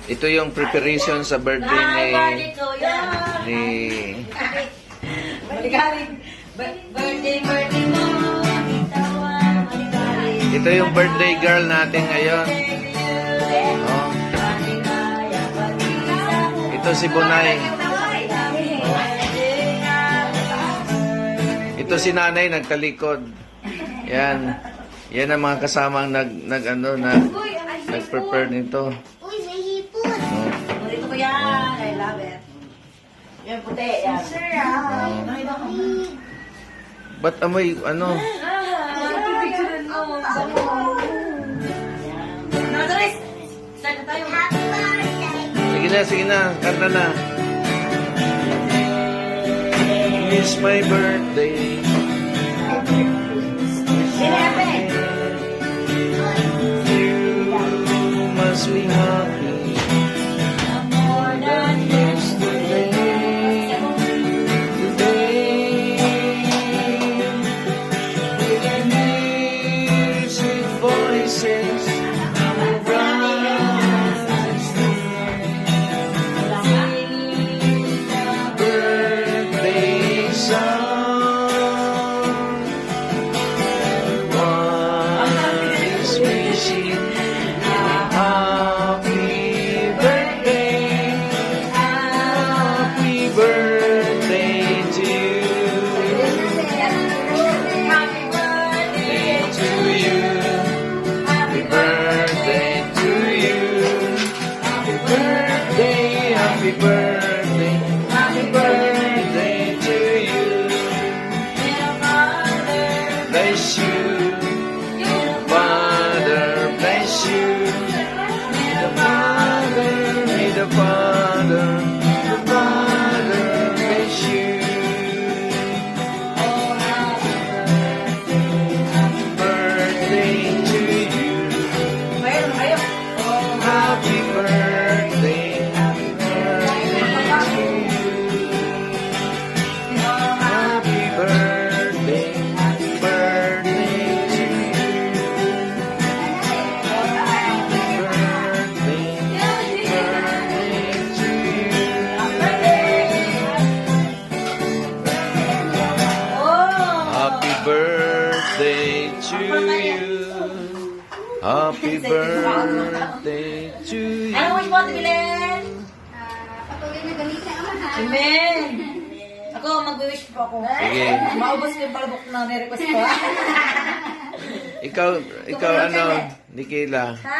Ito yung preparation sa birthday ni Birthday mo. ito yung birthday girl natin ngayon. Oh. Ito si Bunay. Oh. Ito si Nanay nagtalikod. Yan. Yan ang mga kasamang nag-prepare nito. Uy, may hipon. Oh. Dito ko yan. I love it. Yan puti. Yan. Sir, Ba't amoy ano? Start na tayo. Happy birthday. Sige na. Kanta na. It's my birthday. You must be happy. More than Yesterday, today, with music voices, birthday song. One is wishing happy birthday, happy birthday to you, happy birthday to you, happy birthday, happy birthday, happy birthday to you. Bless you, Father, bless you. May the Father bless you. Birthday to you. Happy birthday. Happy birthday to you. Happy birthday. Happy birthday to you. Happy birthday. Happy birthday to you. Happy birthday to you. Ano wish mo, Tibilen? Patuloy na gamitin ang mahal. Amen. Ako, mag-wish po ako. Sige. Maubos ko yung palabok na ni-request ko. Ikaw ano, Nikila? Ha?